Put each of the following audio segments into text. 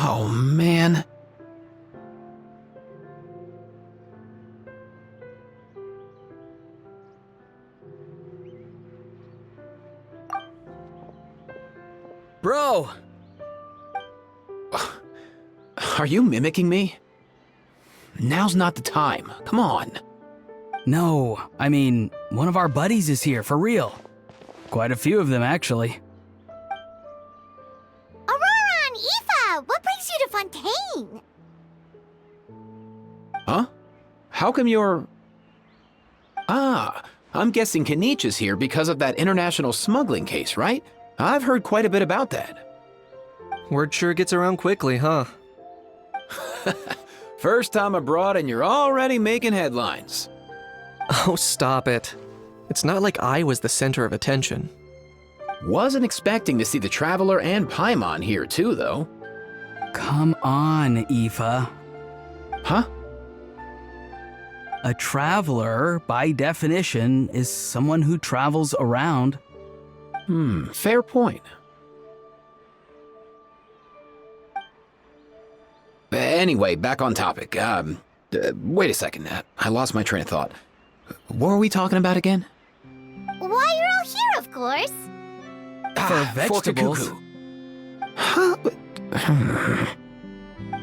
Oh, man. Bro! Are you mimicking me? Now's not the time. Come on. No, I mean, one of our buddies is here, for real. Quite a few of them, actually. Aurora and Aoife, what brings you to Fontaine? Huh? How come you're... Ah, I'm guessing Kanich is here because of that international smuggling case, right? I've heard quite a bit about that. Word sure gets around quickly, huh? First time abroad and you're already making headlines. Oh, stop it. It's not like I was the center of attention. Wasn't expecting to see the Traveler and Paimon here too, though. Come on, Aoife. Huh? A traveler, by definition, is someone who travels around. Fair point. Anyway, back on topic. Wait a second. I lost my train of thought. What were we talking about again? Why, you're all here, of course. For vegetables. Huh?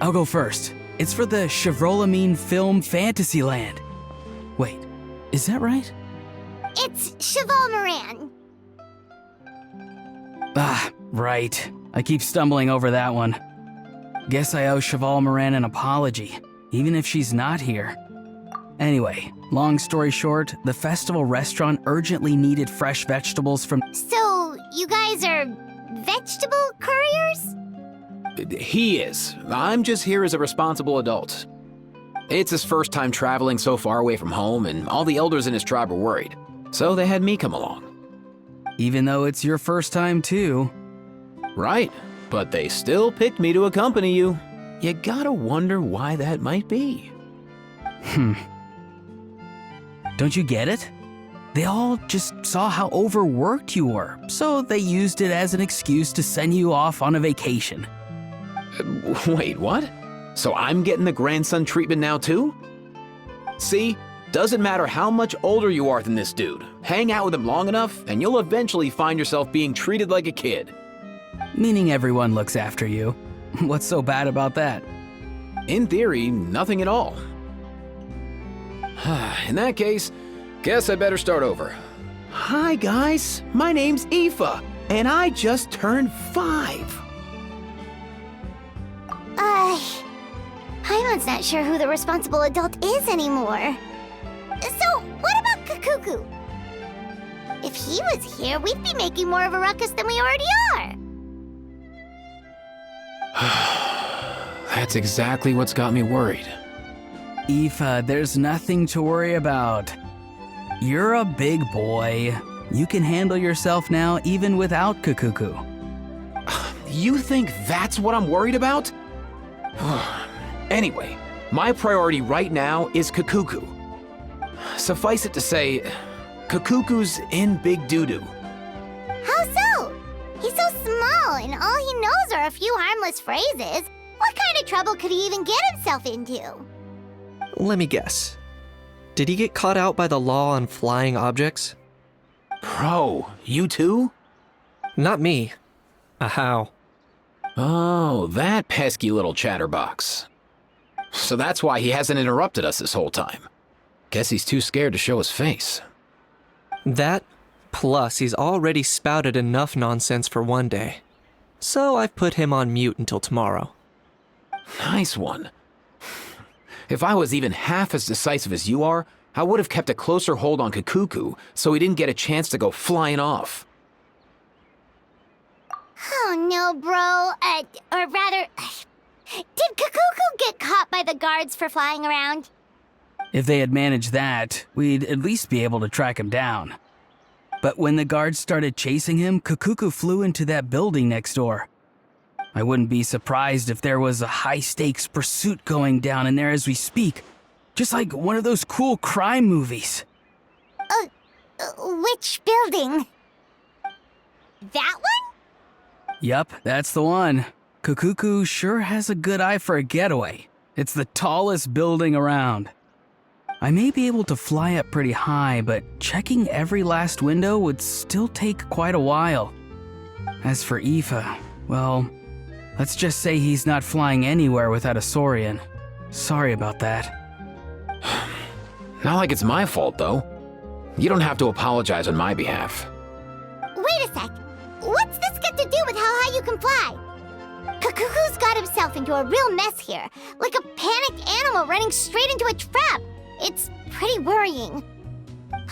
I'll go first. It's for the Chevrolamine film Fantasyland. Wait, is that right? It's Cheval Moran. Ah, right. I keep stumbling over that one. Guess I owe Cheval Moran an apology, even if she's not here. Anyway, long story short, the festival restaurant urgently needed fresh vegetables from— So, you guys are vegetable couriers? He is. I'm just here as a responsible adult. It's his first time traveling so far away from home, and all the elders in his tribe were worried. So they had me come along. Even though it's your first time too. Right, but they still picked me to accompany you. You gotta wonder why that might be. Don't you get it? They all just saw how overworked you were, so they used it as an excuse to send you off on a vacation. Wait, what? So I'm getting the grandson treatment now too? See, doesn't matter how much older you are than this dude. Hang out with him long enough, and you'll eventually find yourself being treated like a kid. Meaning everyone looks after you. What's so bad about that? In theory, nothing at all. In that case, guess I better start over. Hi, guys. My name's Aoife, and I just turned 5. Paimon's not sure who the responsible adult is anymore. So, what about Kakuku? If he was here, we'd be making more of a ruckus than we already are. That's exactly what's got me worried. Aoife, there's nothing to worry about. You're a big boy. You can handle yourself now even without Kakuku. You think that's what I'm worried about? Anyway, my priority right now is Kakuku. Suffice it to say, Kakuku's in big doo-doo. How so? He's so small, and all he knows are a few harmless phrases. What kind of trouble could he even get himself into? Let me guess. Did he get caught out by the law on flying objects? Bro, you too? Not me. How? Oh, that pesky little chatterbox. So that's why he hasn't interrupted us this whole time. Guess he's too scared to show his face. That, plus he's already spouted enough nonsense for one day. So I've put him on mute until tomorrow. Nice one. If I was even half as decisive as you are, I would have kept a closer hold on Kakuku so he didn't get a chance to go flying off. Oh no, bro. Or rather, did Kakuku get caught by the guards for flying around? If they had managed that, we'd at least be able to track him down. But when the guards started chasing him, Kakuku flew into that building next door. I wouldn't be surprised if there was a high-stakes pursuit going down in there as we speak. Just like one of those cool crime movies. Which building? That one? Yup, that's the one. Kakuku sure has a good eye for a getaway. It's the tallest building around. I may be able to fly up pretty high, but checking every last window would still take quite a while. As for Aoife, well, let's just say he's not flying anywhere without a Saurian. Sorry about that. Not like it's my fault, though. You don't have to apologize on my behalf. Wait a sec. What's this got to do with how high you can fly? Kakuku's got himself into a real mess here, like a panicked animal running straight into a trap. It's pretty worrying.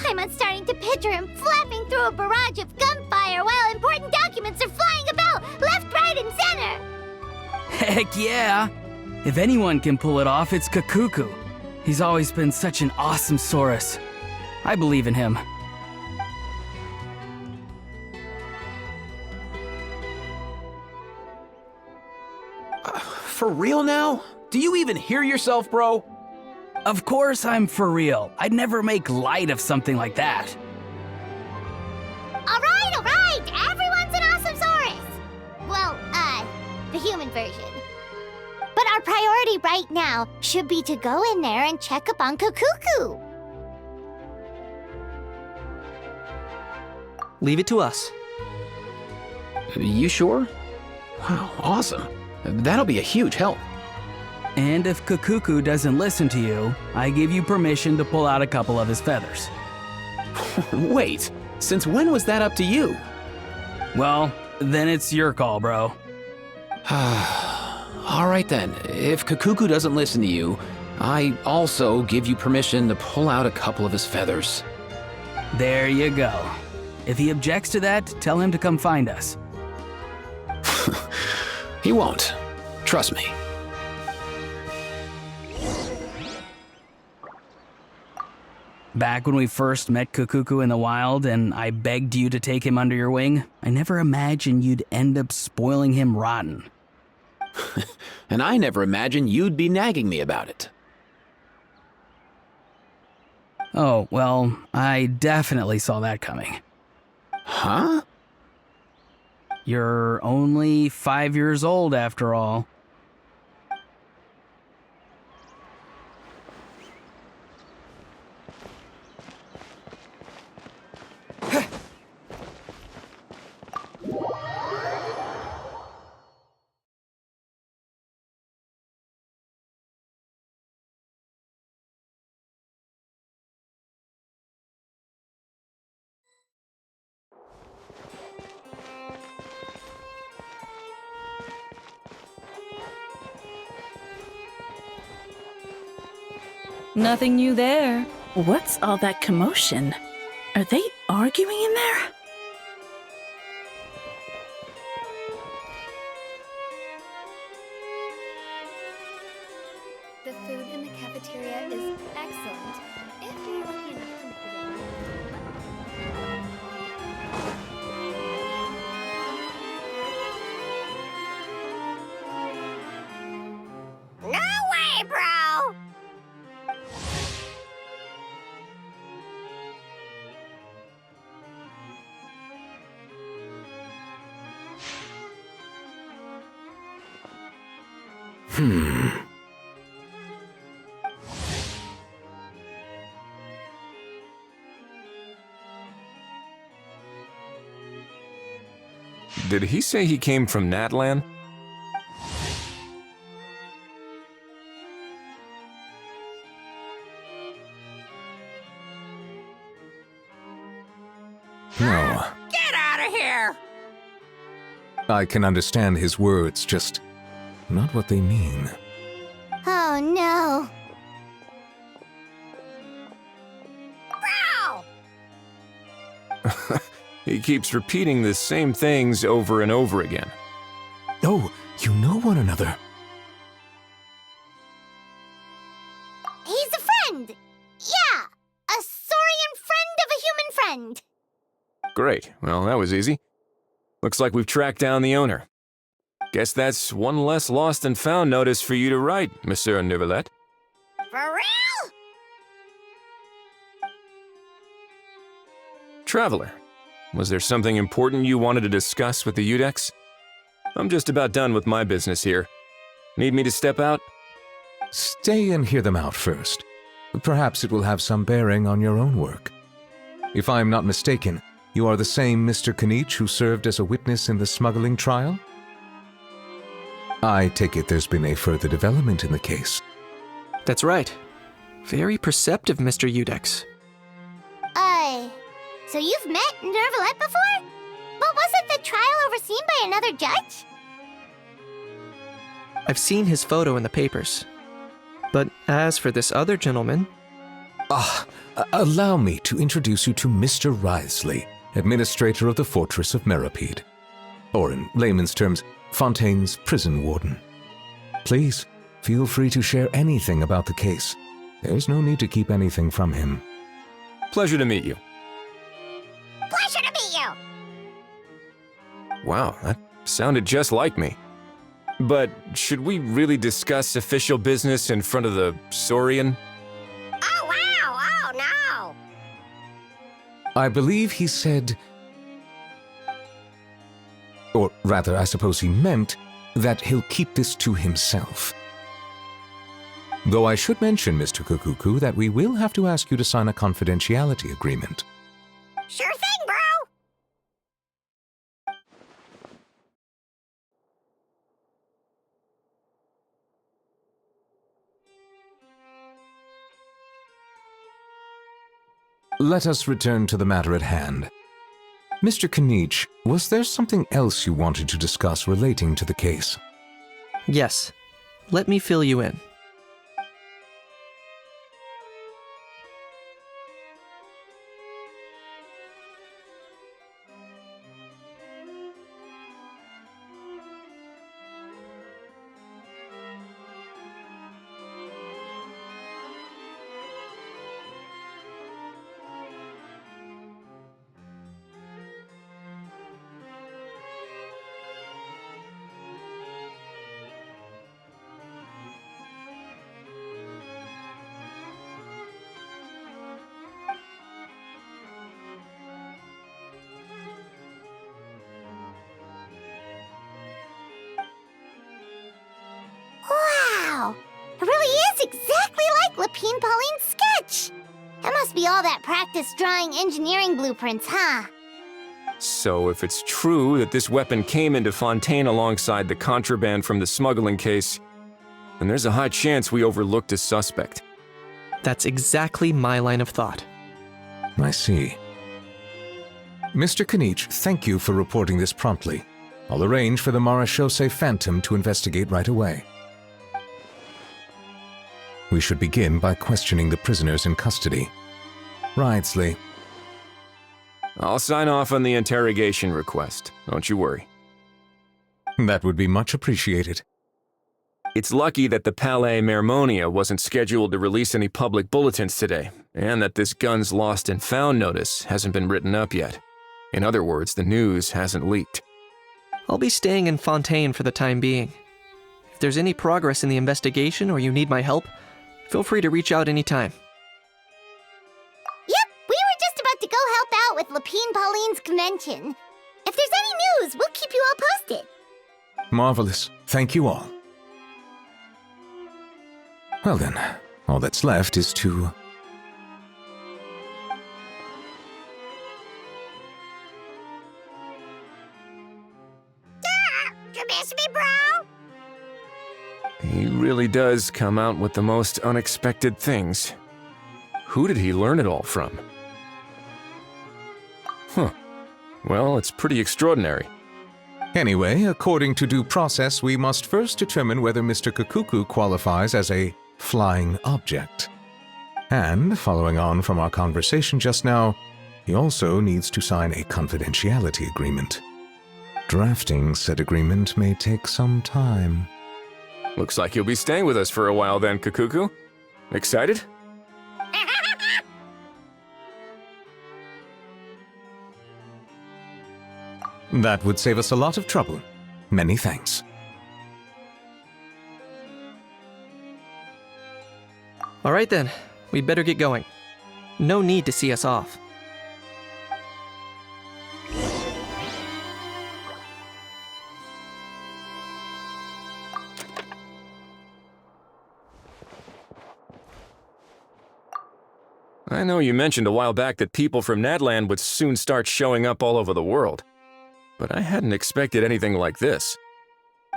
I'm starting to picture him flapping through a barrage of gunfire while important documents are flying about left, right, and center. Heck yeah! If anyone can pull it off, it's Kakuku. He's always been such an awesome Saurus. I believe in him. For real now? Do you even hear yourself, bro? Of course I'm for real. I'd never make light of something like that. All right, everyone's an awesome Saurus. Well, the human version. But our priority right now should be to go in there and check up on Kakuku. Leave it to us. You sure? Wow, awesome. That'll be a huge help. And if Kakuku doesn't listen to you, I give you permission to pull out a couple of his feathers. Wait, since when was that up to you? Well, then it's your call, bro. All right then, if Kakuku doesn't listen to you, I also give you permission to pull out a couple of his feathers. There you go. If he objects to that, tell him to come find us. He won't. Trust me. Back when we first met Kakuku in the wild and I begged you to take him under your wing, I never imagined you'd end up spoiling him rotten. And I never imagined you'd be nagging me about it. Oh, well, I definitely saw that coming. Huh? You're only 5 years old after all. Nothing new there. What's all that commotion? Are they arguing in there? The food in the cafeteria is excellent, if you're lucky enough to make it in. No way, bro! Did he say he came from Natlan? No. Get out of here! I can understand his words, just not what they mean. Oh no. Bro! He keeps repeating the same things over and over again. Oh, you know one another. He's a friend! Yeah! A saurian friend of a human friend! Great. Well, that was easy. Looks like we've tracked down the owner. Guess that's one less lost and found notice for you to write, Monsieur Neuvillette. For real? Traveler, was there something important you wanted to discuss with the Udex? I'm just about done with my business here. Need me to step out? Stay and hear them out first. Perhaps it will have some bearing on your own work. If I am not mistaken, you are the same Mr. Kanich who served as a witness in the smuggling trial? I take it there's been a further development in the case. That's right. Very perceptive, Mr. Udex. So you've met Neuvillette before? But wasn't the trial overseen by another judge? I've seen his photo in the papers. But as for this other gentleman... Allow me to introduce you to Mr. Wriothesley, administrator of the Fortress of Meripede. Or in layman's terms, Fontaine's prison warden. Please, feel free to share anything about the case. There's no need to keep anything from him. Pleasure to meet you. Pleasure to meet you! Wow, that sounded just like me. But should we really discuss official business in front of the Saurian? Oh, wow! Oh, no! I believe he said... Or rather, I suppose he meant that he'll keep this to himself. Though I should mention, Mr. Kukuku, that we will have to ask you to sign a confidentiality agreement. Sure thing, bro! Let us return to the matter at hand. Mr. Kanich, was there something else you wanted to discuss relating to the case? Yes. Let me fill you in. Wow! It really is exactly like Lapine Pauline's sketch! That must be all that practice drawing engineering blueprints, huh? So if it's true that this weapon came into Fontaine alongside the contraband from the smuggling case, then there's a high chance we overlooked a suspect. That's exactly my line of thought. I see. Mr. Kanich, thank you for reporting this promptly. I'll arrange for the Marechaussee Phantom to investigate right away. we should begin by questioning the prisoners in custody. Wriothesley. I'll sign off on the interrogation request. Don't you worry. That would be much appreciated. It's lucky that the Palais Mermonia wasn't scheduled to release any public bulletins today, and that this guns lost and found notice hasn't been written up yet. In other words, the news hasn't leaked. I'll be staying in Fontaine for the time being. If there's any progress in the investigation or you need my help, feel free to reach out anytime. Yep, we were just about to go help out with Lapine Pauline's convention. If there's any news, we'll keep you all posted. Marvelous. Thank you all. Well then, all that's left is to... You miss me, bro? He really does come out with the most unexpected things. Who did he learn it all from? Huh. Well, it's pretty extraordinary. Anyway, according to due process, we must first determine whether Mr. Kakuku qualifies as a flying object. And, following on from our conversation just now, he also needs to sign a confidentiality agreement. Drafting said agreement may take some time. Looks like you'll be staying with us for a while then, Kakuku. Excited? That would save us a lot of trouble. Many thanks. All right then, we'd better get going. No need to see us off. I know you mentioned a while back that people from Nadland would soon start showing up all over the world. But I hadn't expected anything like this.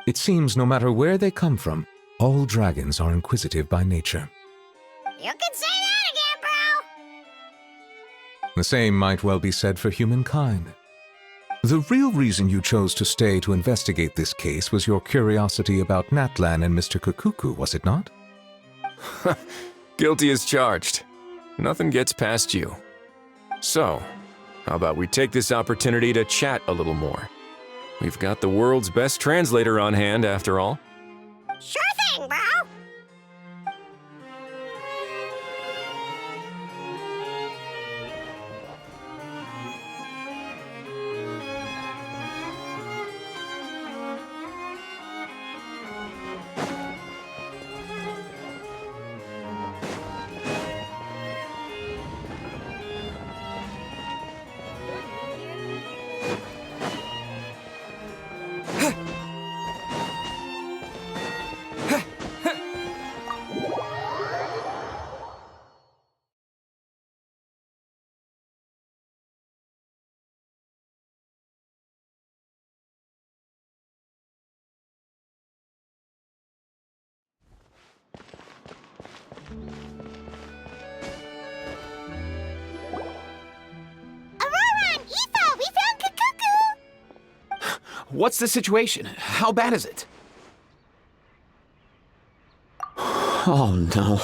It seems no matter where they come from, all dragons are inquisitive by nature. You can say that again, bro! The same might well be said for humankind. The real reason you chose to stay to investigate this case was your curiosity about Natlan and Mr. Kakuku, was it not? Guilty as charged. Nothing gets past you. So, how about we take this opportunity to chat a little more? We've got the world's best translator on hand, after all. Sure thing, bro! What's the situation? How bad is it? Oh no.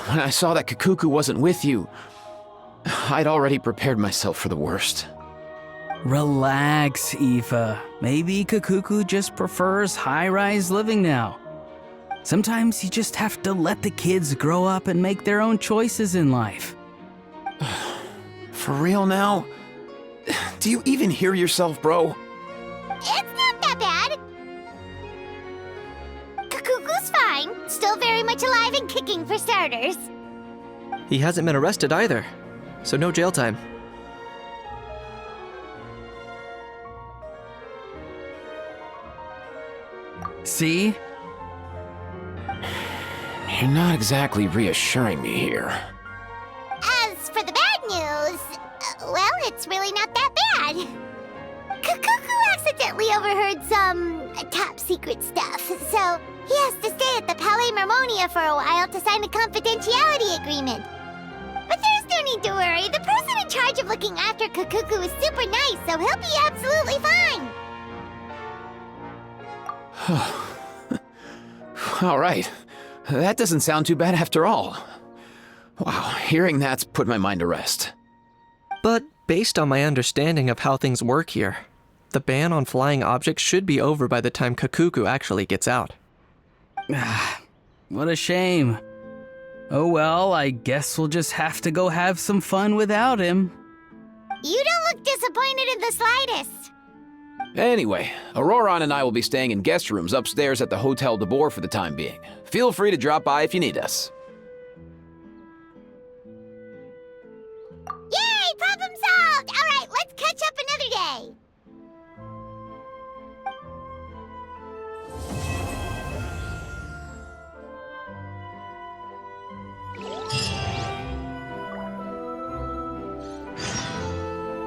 When I saw that Kakuku wasn't with you, I'd already prepared myself for the worst. Relax, Aoife. Maybe Kakuku just prefers high-rise living now. Sometimes you just have to let the kids grow up and make their own choices in life. For real now? Do you even hear yourself, bro? It's not that bad. Kakuku's fine. Still very much alive and kicking for starters. He hasn't been arrested either, so no jail time. See? You're not exactly reassuring me here. As for the bad news, well, it's really not that bad. Kakuku accidentally overheard some top-secret stuff, so he has to stay at the Palais Mermonia for a while to sign a confidentiality agreement. But there's no need to worry. The person in charge of looking after Kakuku is super nice, so he'll be absolutely fine. All right. That doesn't sound too bad after all. Wow, hearing that's put my mind to rest. But based on my understanding of how things work here, the ban on flying objects should be over by the time Kakuku actually gets out. What a shame. Oh well, I guess we'll just have to go have some fun without him. You don't look disappointed in the slightest. Anyway, Auroron and I will be staying in guest rooms upstairs at the Hotel de Boer for the time being. Feel free to drop by if you need us.